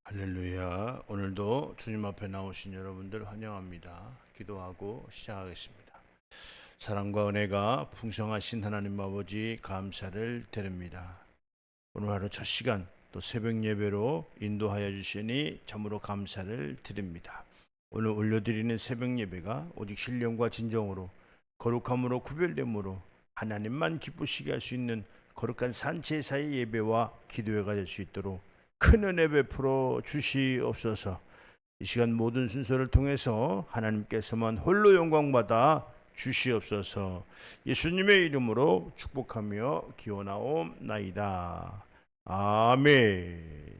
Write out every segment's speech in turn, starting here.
할렐루야. 오늘도 주님 앞에 나오신 여러분들 환영합니다. 기도하고 시작하겠습니다. 사랑과 은혜가 풍성하신 하나님 아버지 감사를 드립니다. 오늘 하루 첫 시간 또 새벽 예배로 인도하여 주시니 참으로 감사를 드립니다. 오늘 올려드리는 새벽 예배가 오직 신령과 진정으로 거룩함으로 구별됨으로 하나님만 기쁘시게 할 수 있는 거룩한 산제사의 예배와 기도회가 될 수 있도록 큰 은혜 베풀어 주시옵소서. 이 시간 모든 순서를 통해서 하나님께서만 홀로 영광받아 주시옵소서. 예수님의 이름으로 축복하며 기원하옵나이다. 아멘.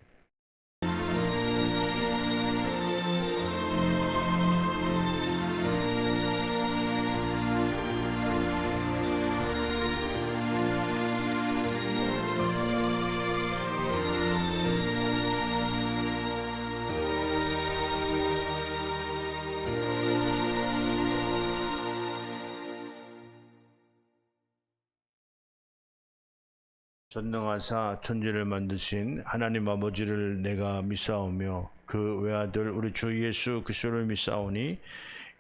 전능하사 천지를 만드신 하나님 아버지를 내가 믿사오며 그 외아들 우리 주 예수 그리스도를 믿사오니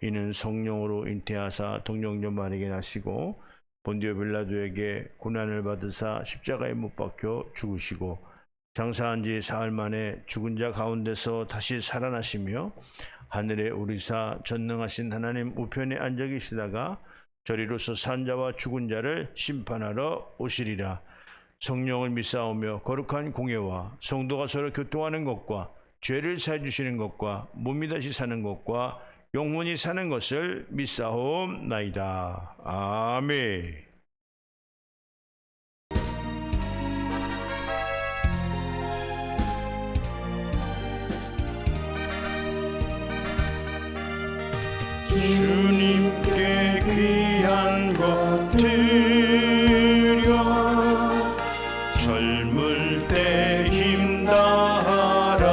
이는 성령으로 잉태하사 동정녀 마리아에게 나시고 본디오 빌라도에게 고난을 받으사 십자가에 못 박혀 죽으시고 장사한 지 사흘 만에 죽은 자 가운데서 다시 살아나시며 하늘에 오르사 전능하신 하나님 우편에 앉아 계시다가 저리로서 산 자와 죽은 자를 심판하러 오시리라. 성령을 믿사오며 거룩한 공예와 성도가 서로 교통하는 것과 죄를 사해 주시는 것과 몸이 다시 사는 것과 영원히 사는 것을 믿사옵나이다. 아멘. 주님께 귀한 것들 젊을 때 힘다하라.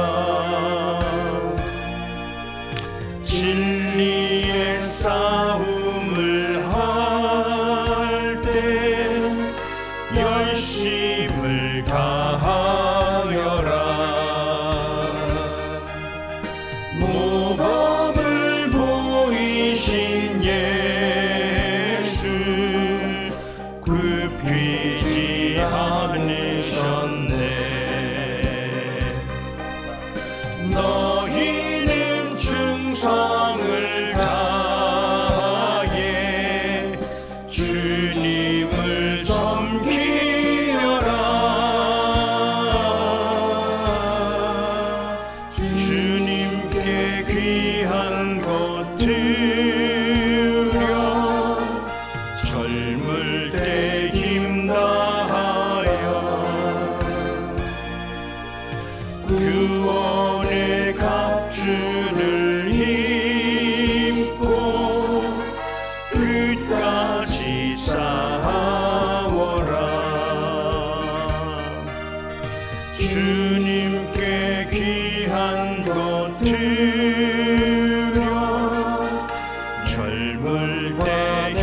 진리의 싸움을 할 때 열심을 다하여라. 모범을 보이신 예수 굽히지 않으셨네. 너희는 충성을 다해 주님을 섬기여라. 주님께 귀한 것 드려 젊을 때 힘다하여 구원의 갑주를 입고 끝까지 싸워라. 주님께 귀한 것 드려 젊을 때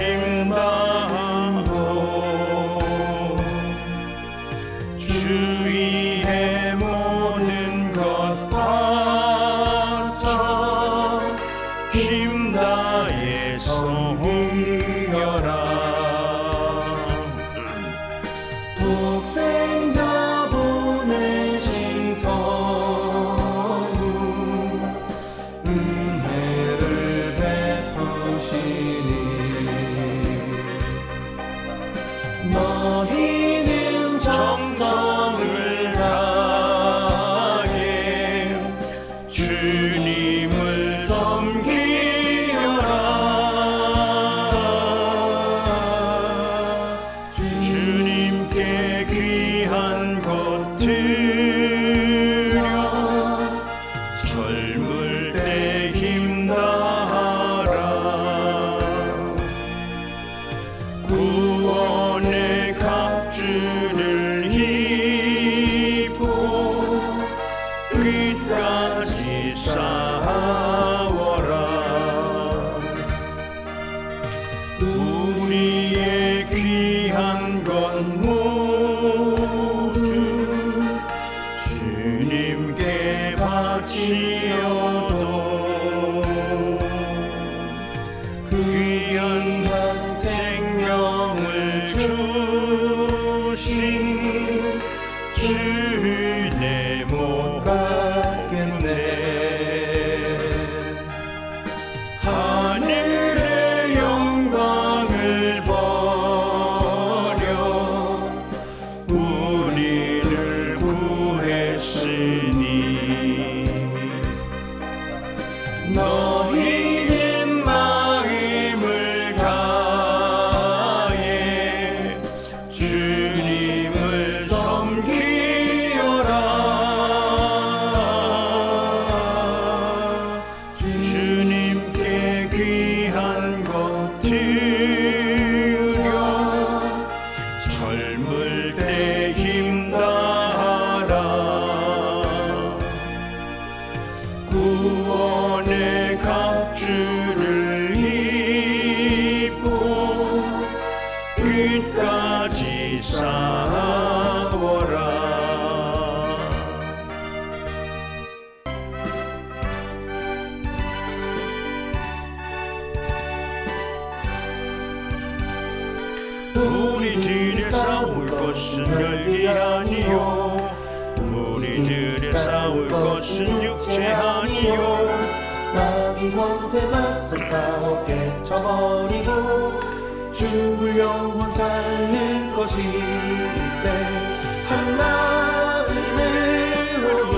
힘다하고 주위의 모든 것 바쳐 힘다해 섬겨라. 독생자 보내신 성부 은혜를 베푸시니 너희는 정성을 다해 주님을 섬기여라. 주님께 귀한 것 드려 젊을 때 힘다하라. 구원의 갑주를 입고 끝까지 싸워라. 우리의 귀한 것 모두 주님께 받 구원의 갑주를 입고 끝까지 싸워라. 우리들의 싸울 것은 혈기 아니요, 우리들의 싸울 것은 육체 아니요. 마귀 권세 맞서 싸워 깨쳐버리고 죽을 영혼 살릴 것일세. 하나님으로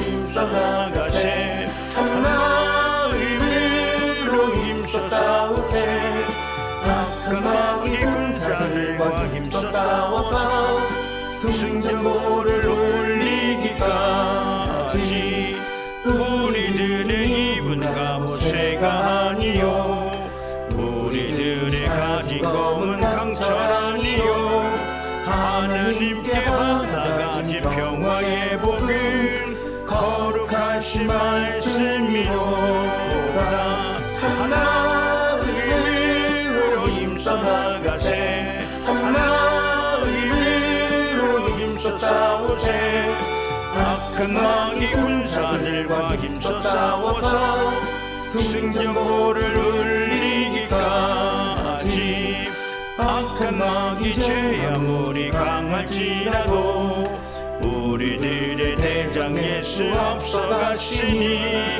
힘써 나가세. 하나님으로 힘써 싸우세. 악한 마귀 군사들과 힘써 싸워서 승전보를 올리기까지. 우리들의 입은 갑옷새가 아니요, 우리들의 가진 검은 강철 아니요. 하느님께 받아가지 평화의 복은 거룩하신 말씀이로다. 하나님으로 힘써 나가세. 하나님으로 힘써 싸우세. 악한 마귀 군사들과 힘써 싸워서 승전보를 울리기까지. 악한 마귀 죄 아무리 강할지라도 우리들의 대장 예수 앞서가시니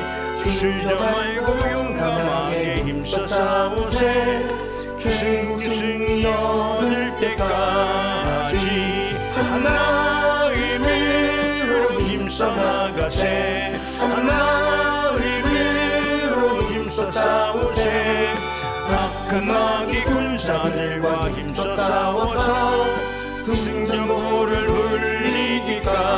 주저 말고 용감하게 힘써 싸우세. 승리 얻을 때까지. 하나님으로 힘써 나가세. 하나님으로 힘써 싸우세. 악한 마귀 군사들과 힘써 싸워서 승전보를 울리기까지.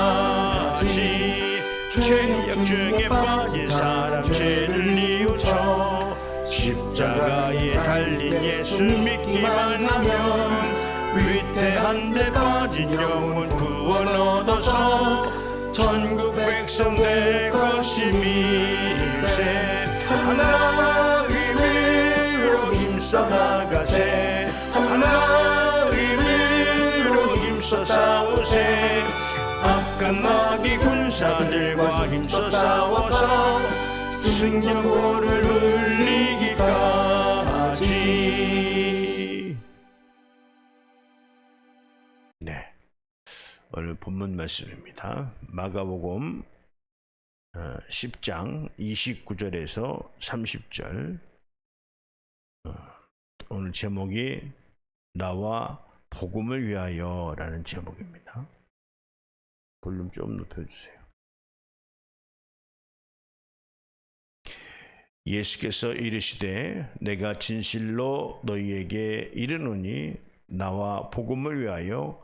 죄악 중에 빠진 사람 죄를 뉘우쳐 십자가에 달린 예수 믿기만 하면 위태한 데 빠진 영혼 구원 얻어서 천국 백성 될 것임이세. 하나님으로 힘써 나가세. 하나님으로 힘써 싸우세. 악한 마귀 군사들과 힘써 싸워서 승전보를 울리기까지. 네, 오늘 본문 말씀입니다. 마가복음 10장 29절에서 30절. 오늘 제목이 나와 복음을 위하여 라는 제목입니다. 볼륨 좀 높여주세요. 예수께서 이르시되 내가 진실로 너희에게 이르노니 나와 복음을 위하여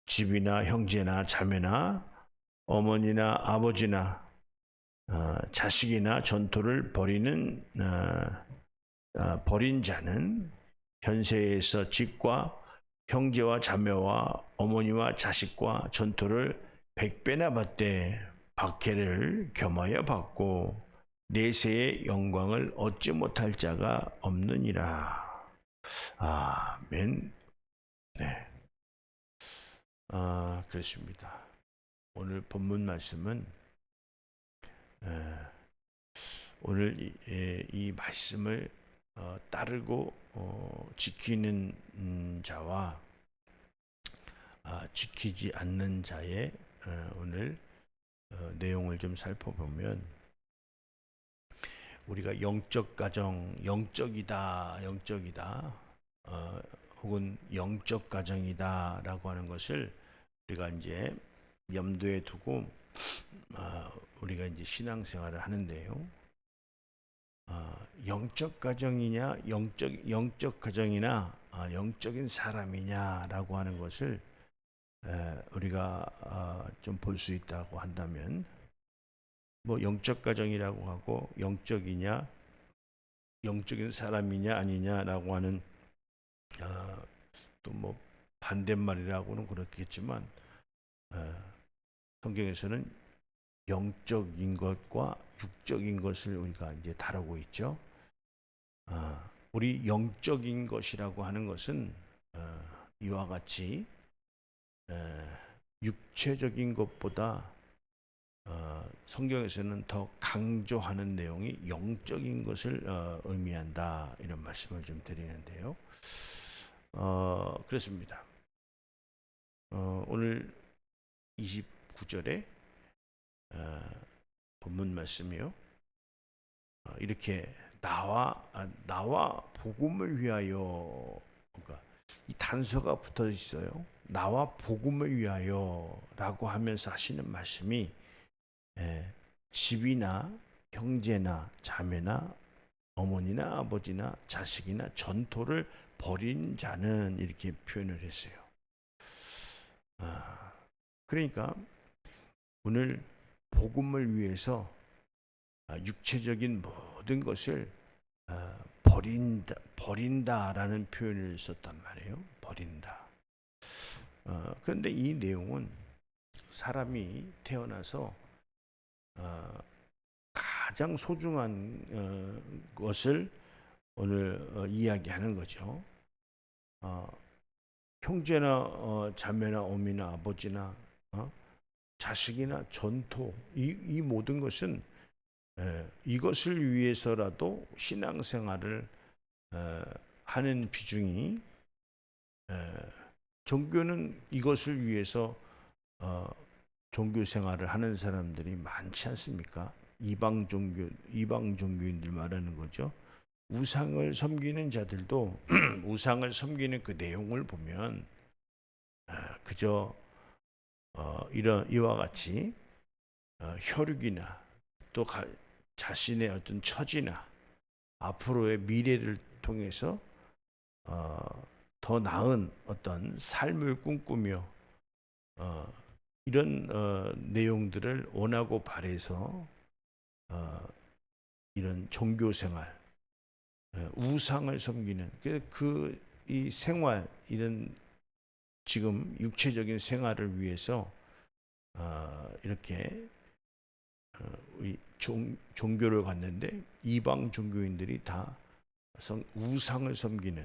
집이나 형제나 자매나 어머니나 아버지나 자식이나 전토를 벌인 자는 현세에서 집과 형제와 자매와 어머니와 자식과 전토를 100배나 받되 박해를 겸하여 받고 내세의 영광을 얻지 못할 자가 없느니라. 아멘. 네. 그렇습니다. 오늘 본문 말씀은 오늘 이 말씀을 따르고 지키는 자와 지키지 않는 자의 오늘 내용을 좀 살펴보면, 우리가 영적 가정, 영적이다 혹은 영적 가정이다라고 하는 것을 우리가 이제 염두에 두고 우리가 이제 신앙생활을 하는데요. 영적 가정이냐, 영적 가정이나 영적인 사람이냐라고 하는 것을 우리가 좀 볼 수 있다고 한다면, 뭐 영적 가정이라고 하고 영적이냐, 영적인 사람이냐 아니냐라고 하는 또 뭐 반대말이라고는 그렇겠지만 성경에서는 영적인 것과 육적인 것을 우리가 이제 다루고 있죠. 우리 영적인 것이라고 하는 것은 이와 같이 육체적인 것보다 성경에서는 더 강조하는 내용이 영적인 것을 의미한다, 이런 말씀을 좀 드리는데요. 그렇습니다. 오늘 29절에 본문 말씀이요. 이렇게 나와 복음을 위하여, 그러니까 이 단서가 붙어 있어요. 나와 복음을 위하여라고 하면서 하시는 말씀이 집이나 형제나 자매나 어머니나 아버지나 자식이나 전토를 버린 자는, 이렇게 표현을 했어요. 그러니까 오늘 복음을 위해서 육체적인 모든 것을 버린다라는 표현을 썼단 말이에요. 버린다. 그런데 이 내용은 사람이 태어나서 가장 소중한 것을 오늘 이야기하는 거죠. 형제나 자매나 어미나 아버지나 자식이나 전토, 이 모든 것은 이것을 위해서라도 신앙생활을 하는 비중이, 종교는 이것을 위해서 종교생활을 하는 사람들이 많지 않습니까? 이방 종교인들 말하는 거죠. 우상을 섬기는 자들도 우상을 섬기는 그 내용을 보면 그저 이와 같이 혈육이나 또 자신의 어떤 처지나 앞으로의 미래를 통해서 더 나은 어떤 삶을 꿈꾸며 이런 내용들을 원하고 바래서 이런 종교생활, 우상을 섬기는 이 생활, 이런 지금 육체적인 생활을 위해서 이렇게 종교를 갔는데 이방 종교인들이 다 우상을 섬기는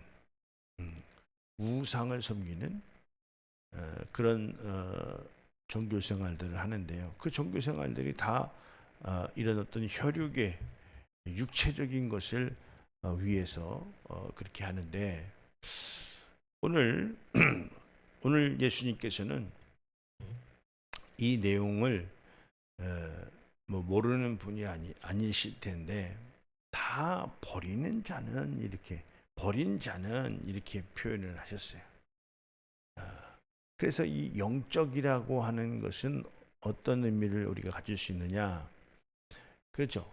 그런 종교 생활들을 하는데요. 그 종교 생활들이 다 이런 어떤 혈육의 육체적인 것을 위해서 그렇게 하는데, 오늘 예수님께서는 이 내용을 뭐 모르는 분이 아니실 텐데, 다 버린 자는 이렇게 표현을 하셨어요. 그래서 이 영적이라고 하는 것은 어떤 의미를 우리가 가질 수 있느냐? 그렇죠.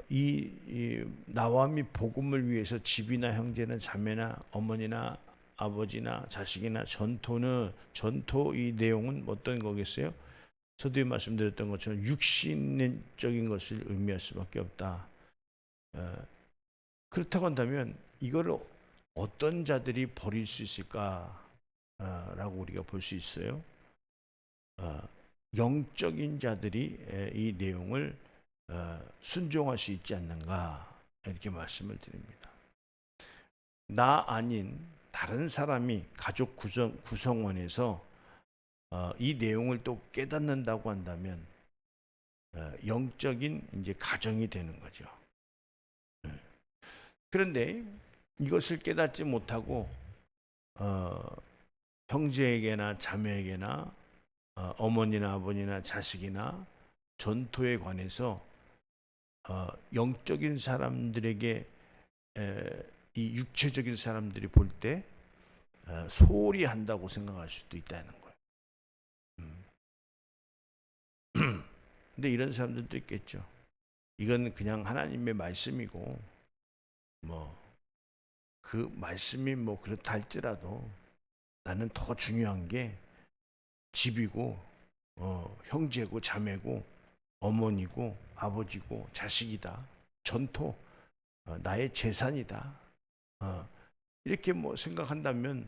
이 나와 및 복음을 위해서 집이나 형제나 자매나 어머니나 아버지나 자식이나 전토, 이 내용은 어떤 거겠어요? 서두에 말씀드렸던 것처럼 육신적인 것을 의미할 수밖에 없다. 그렇다고 한다면 이거를 어떤 자들이 버릴 수 있을까? 라고 우리가 볼 수 있어요. 영적인 자들이 이 내용을 순종할 수 있지 않는가, 이렇게 말씀을 드립니다. 나 아닌 다른 사람이 가족 구성원에서 이 내용을 또 깨닫는다고 한다면 영적인 이제 가정이 되는 거죠. 그런데 이것을 깨닫지 못하고 형제에게나 자매에게나 어머니나 아버지나 자식이나 전토에 관해서 영적인 사람들에게 이 육체적인 사람들이 볼 때 소홀히 한다고 생각할 수도 있다는 거예요. 근데 이런 사람들도 있겠죠. 이건 그냥 하나님의 말씀이고 뭐 그 말씀이 뭐 그렇다 할지라도 나는 더 중요한 게 집이고 형제고 자매고 어머니고 아버지고 자식이다. 전토, 나의 재산이다. 이렇게 뭐 생각한다면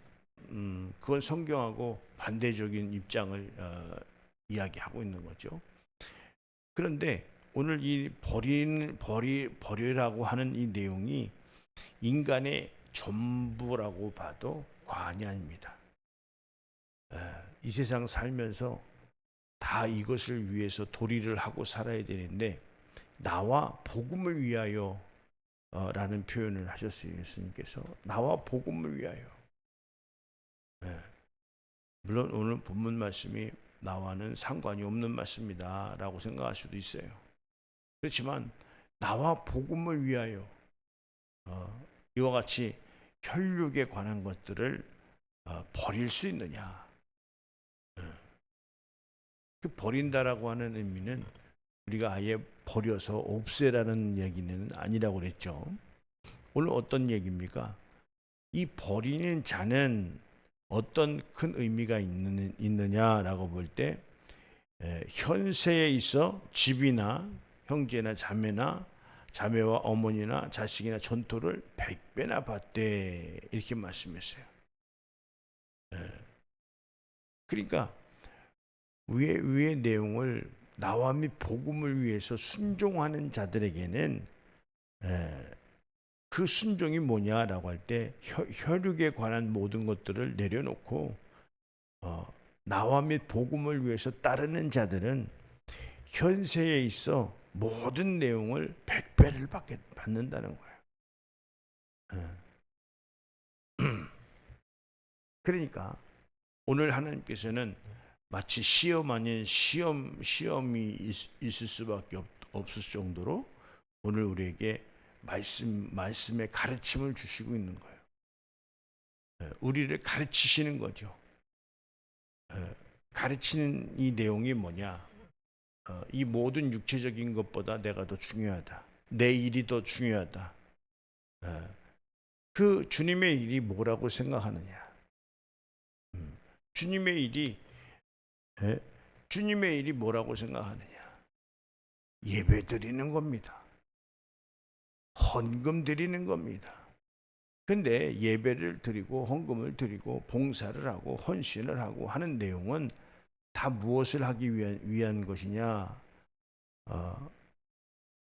그건 성경하고 반대적인 입장을 이야기하고 있는 거죠. 그런데 오늘 이 버리라고 하는 이 내용이 인간의 전부라고 봐도 과언이 아닙니다. 이 세상 살면서 다 이것을 위해서 도리를 하고 살아야 되는데, 나와 복음을 위하여 라는 표현을 하셨어요. 예수님께서 나와 복음을 위하여. 물론 오늘 본문 말씀이 나와는 상관이 없는 말씀이다 라고 생각할 수도 있어요. 그렇지만 나와 복음을 위하여 이와 같이 혈육에 관한 것들을 버릴 수 있느냐. 그 버린다라고 하는 의미는 우리가 아예 버려서 없애라는 얘기는 아니라고 그랬죠. 오늘 어떤 얘기입니까? 이 버리는 자는 어떤 큰 의미가 있느냐라고 볼 때, 현세에 있어 집이나 형제나 자매와 어머니나 자식이나 전토를 100배나 받되 이렇게 말씀했어요. 그러니까 위의 내용을 나와 및 복음을 위해서 순종하는 자들에게는 그 순종이 뭐냐라고 할 때 혈육에 관한 모든 것들을 내려놓고 나와 및 복음을 위해서 따르는 자들은 현세에 있어 모든 내용을 100배를 받는다는 거예요. 그러니까 오늘 하나님께서는 마치 시험 아닌 시험이 있을 수밖에 없을 정도로 오늘 우리에게 말씀의 가르침을 주시고 있는 거예요. 우리를 가르치시는 거죠. 가르치는 이 내용이 뭐냐? 이 모든 육체적인 것보다 내가 더 중요하다. 내 일이 더 중요하다. 그 주님의 일이 뭐라고 생각하느냐? 주님의 일이 뭐라고 생각하느냐? 예배 드리는 겁니다. 헌금 드리는 겁니다. 근데 예배를 드리고 헌금을 드리고 봉사를 하고 헌신을 하고 하는 내용은 다 무엇을 하기 위한 것이냐?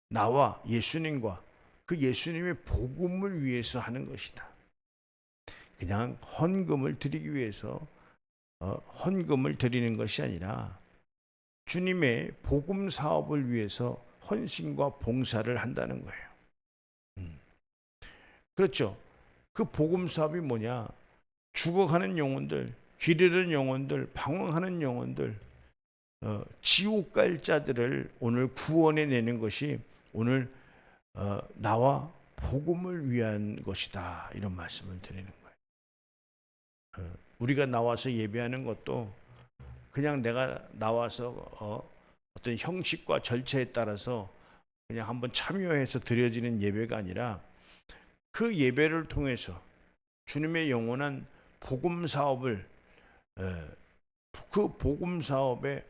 나와 예수님과 그 예수님의 복음을 위해서 하는 것이다. 그냥 헌금을 드리기 위해서 헌금을 드리는 것이 아니라 주님의 복음 사업을 위해서 헌신과 봉사를 한다는 거예요. 그렇죠. 그 복음 사업이 뭐냐? 죽어가는 영혼들, 길 잃은 영혼들, 방황하는 영혼들, 지옥 갈 자들을 오늘 구원해 내는 것이 오늘 나와 복음을 위한 것이다. 이런 말씀을 드리는 거예요. 우리가 나와서 예배하는 것도 그냥 내가 나와서 어떤 형식과 절차에 따라서 그냥 한번 참여해서 드려지는 예배가 아니라 그 예배를 통해서 주님의 영원한 복음 사업을 그 복음 사업에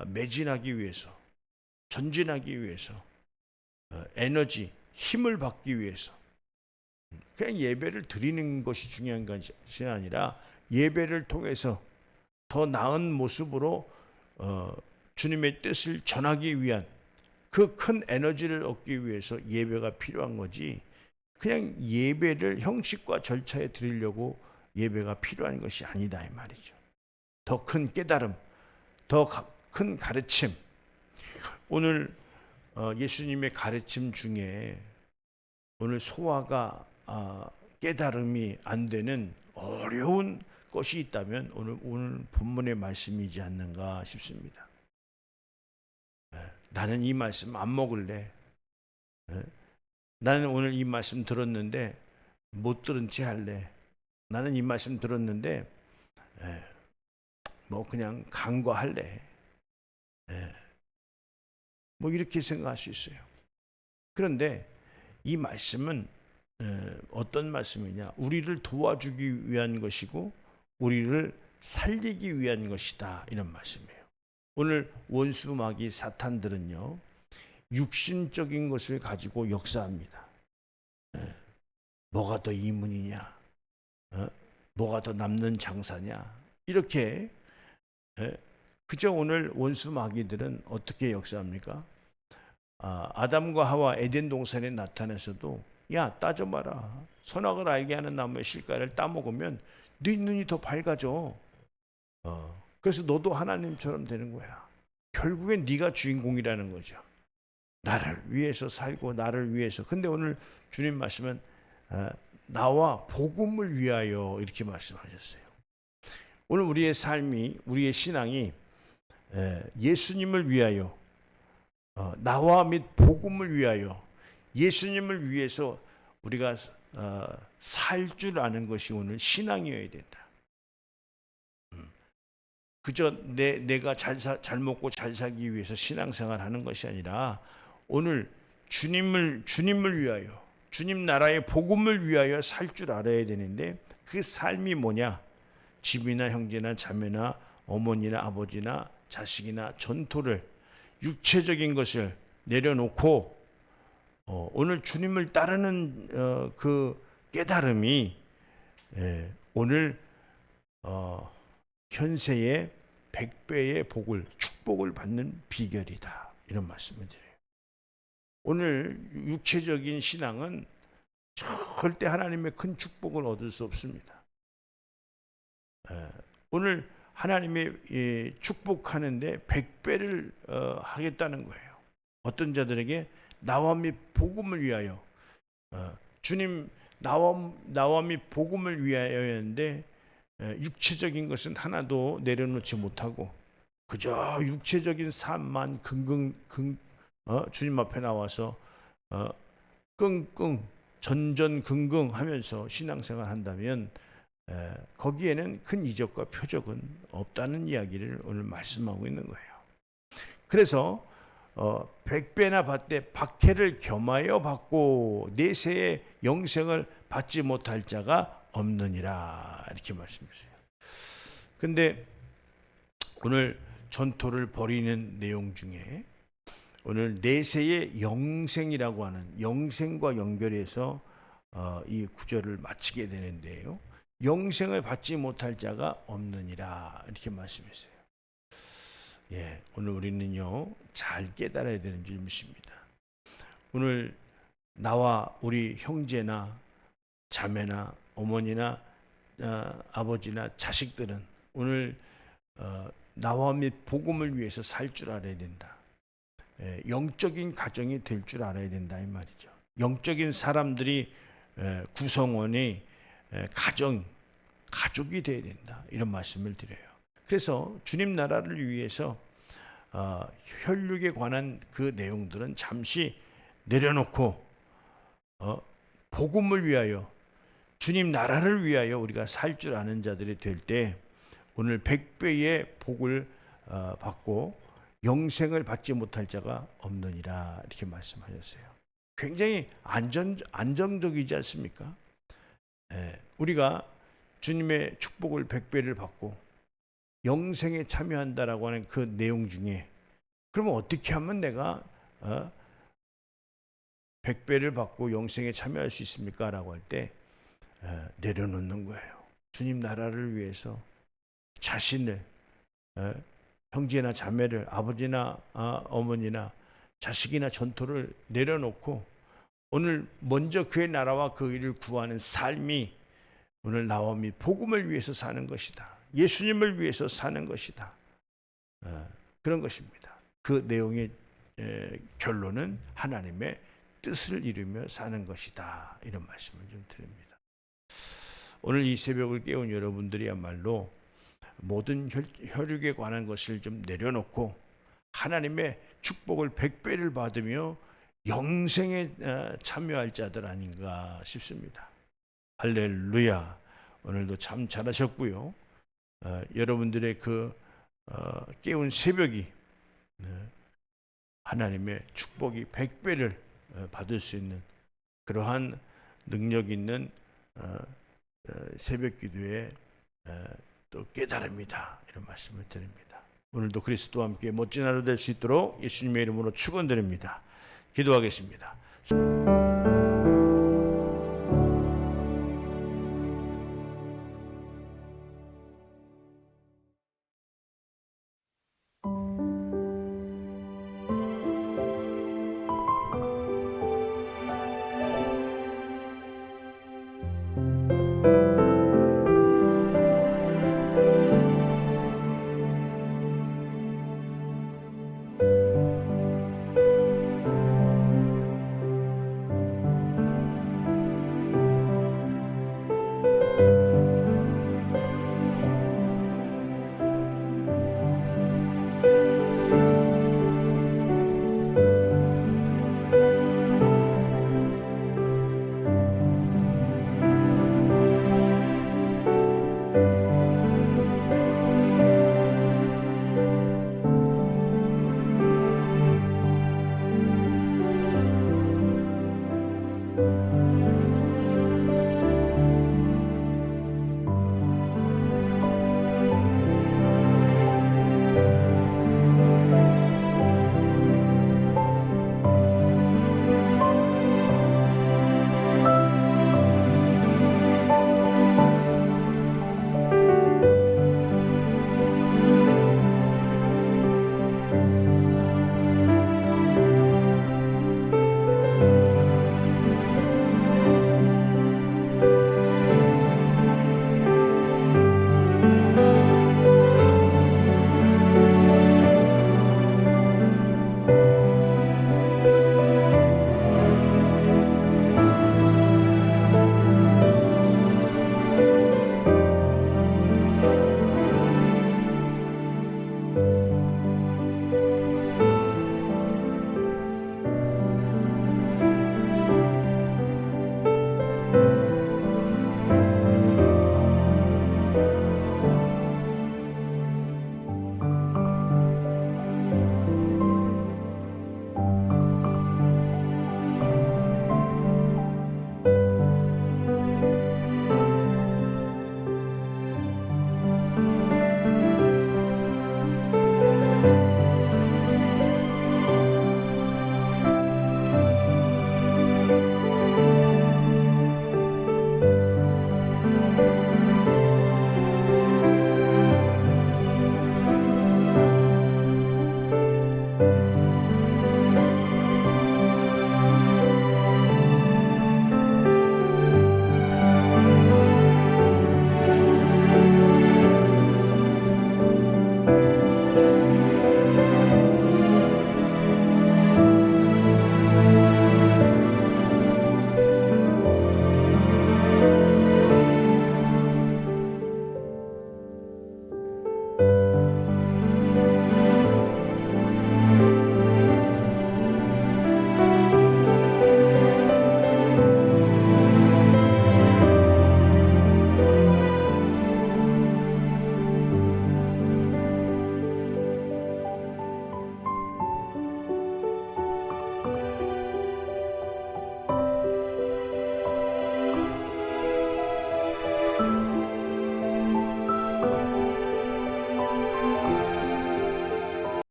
매진하기 위해서, 전진하기 위해서, 에너지, 힘을 받기 위해서 그냥 예배를 드리는 것이 중요한 것이 아니라 예배를 통해서 더 나은 모습으로 주님의 뜻을 전하기 위한 그 큰 에너지를 얻기 위해서 예배가 필요한 거지, 그냥 예배를 형식과 절차에 드리려고 예배가 필요한 것이 아니다 이 말이죠. 더 큰 깨달음, 더 큰 가르침. 오늘 예수님의 가르침 중에 오늘 소화가 깨달음이 안 되는 어려운 것이 있다면 오늘 본문의 말씀이지 않는가 싶습니다. 나는 이 말씀 안 먹을래. 나는 오늘 이 말씀 들었는데 못 들은 채 할래. 나는 이 말씀 들었는데 뭐 그냥 간과할래. 뭐 이렇게 생각할 수 있어요. 그런데 이 말씀은 어떤 말씀이냐? 우리를 도와주기 위한 것이고 우리를 살리기 위한 것이다. 이런 말씀이에요. 오늘 원수 마귀 사탄들은요, 육신적인 것을 가지고 역사합니다. 뭐가 더 이문이냐? 뭐가 더 남는 장사냐? 이렇게 그저 오늘 원수 마귀들은 어떻게 역사합니까? 아담과 하와 에덴 동산에 나타나서도 야 따져봐라, 선악을 알게 하는 나무의 실과를 따먹으면 네 눈이 더 밝아져. 그래서 너도 하나님처럼 되는 거야. 결국엔 네가 주인공이라는 거죠. 나를 위해서 살고 나를 위해서. 근데 오늘 주님 말씀은 나와 복음을 위하여 이렇게 말씀하셨어요. 오늘 우리의 삶이, 우리의 신앙이 예수님을 위하여, 나와 및 복음을 위하여, 예수님을 위해서 우리가 살 줄 아는 것이 오늘 신앙이어야 된다. 그저 내가 잘 먹고 잘 살기 위해서 신앙생활 하는 것이 아니라 오늘 주님을 위하여, 주님 나라의 복음을 위하여 살 줄 알아야 되는데, 그 삶이 뭐냐? 집이나 형제나 자매나 어머니나 아버지나 자식이나 전토를, 육체적인 것을 내려놓고 오늘 주님을 따르는 그 깨달음이 오늘 현세의 100배의 복을, 축복을 받는 비결이다, 이런 말씀을 드려요. 오늘 육체적인 신앙은 절대 하나님의 큰 축복을 얻을 수 없습니다. 오늘 하나님의 축복하는데 100배를 하겠다는 거예요. 어떤 자들에게 나와 및 복음을 위하여, 주님 나와 및 복음을 위하여였는데 육체적인 것은 하나도 내려놓지 못하고 그저 육체적인 삶만 주님 앞에 나와서 끙끙 전전긍긍 하면서 신앙생활 한다면 거기에는 큰 이적과 표적은 없다는 이야기를 오늘 말씀하고 있는 거예요. 그래서 100배나 받되 박해를 겸하여 받고 내세의 영생을 받지 못할 자가 없느니라, 이렇게 말씀하셨어요. 근데 오늘 전토를 벌이는 내용 중에 오늘 내세의 영생이라고 하는, 영생과 연결해서 이 구절을 마치게 되는데요. 영생을 받지 못할 자가 없느니라, 이렇게 말씀했어요. 오늘 우리는요 잘 깨달아야 되는 줄입니다. 오늘 나와 우리 형제나 자매나 어머니나 아버지나 자식들은 오늘 나와 및 복음을 위해서 살 줄 알아야 된다. 영적인 가정이 될 줄 알아야 된다, 이 말이죠. 영적인 사람들이 구성원이 가족이 돼야 된다, 이런 말씀을 드려요. 그래서 주님 나라를 위해서 혈육에 관한 그 내용들은 잠시 내려놓고 복음을 위하여, 주님 나라를 위하여 우리가 살 줄 아는 자들이 될 때 오늘 100배의 복을 받고 영생을 받지 못할 자가 없느니라, 이렇게 말씀하셨어요. 굉장히 안정적이지 않습니까? 우리가 주님의 축복을 100배를 받고 영생에 참여한다라고 하는 그 내용 중에, 그러면 어떻게 하면 내가 100배를 받고 영생에 참여할 수 있습니까? 라고 할 때 내려놓는 거예요. 주님 나라를 위해서 자신을, 형제나 자매를, 아버지나 어머니나 자식이나 전토를 내려놓고 오늘 먼저 그의 나라와 그 일을 구하는 삶이 오늘 나와 및 복음을 위해서 사는 것이다, 예수님을 위해서 사는 것이다, 그런 것입니다. 그 내용의 결론은 하나님의 뜻을 이루며 사는 것이다, 이런 말씀을 좀 드립니다. 오늘 이 새벽을 깨운 여러분들이야말로 모든 혈육에 관한 것을 좀 내려놓고 하나님의 축복을 100배를 받으며 영생에 참여할 자들 아닌가 싶습니다. 할렐루야. 오늘도 참 잘하셨고요. 여러분들의 그 깨운 새벽이 하나님의 축복이 100배를 받을 수 있는 그러한 능력 있는 새벽 기도의 또 깨달음이다, 이런 말씀을 드립니다. 오늘도 그리스도와 함께 멋진 하루 될 수 있도록 예수님의 이름으로 축원드립니다. 기도하겠습니다.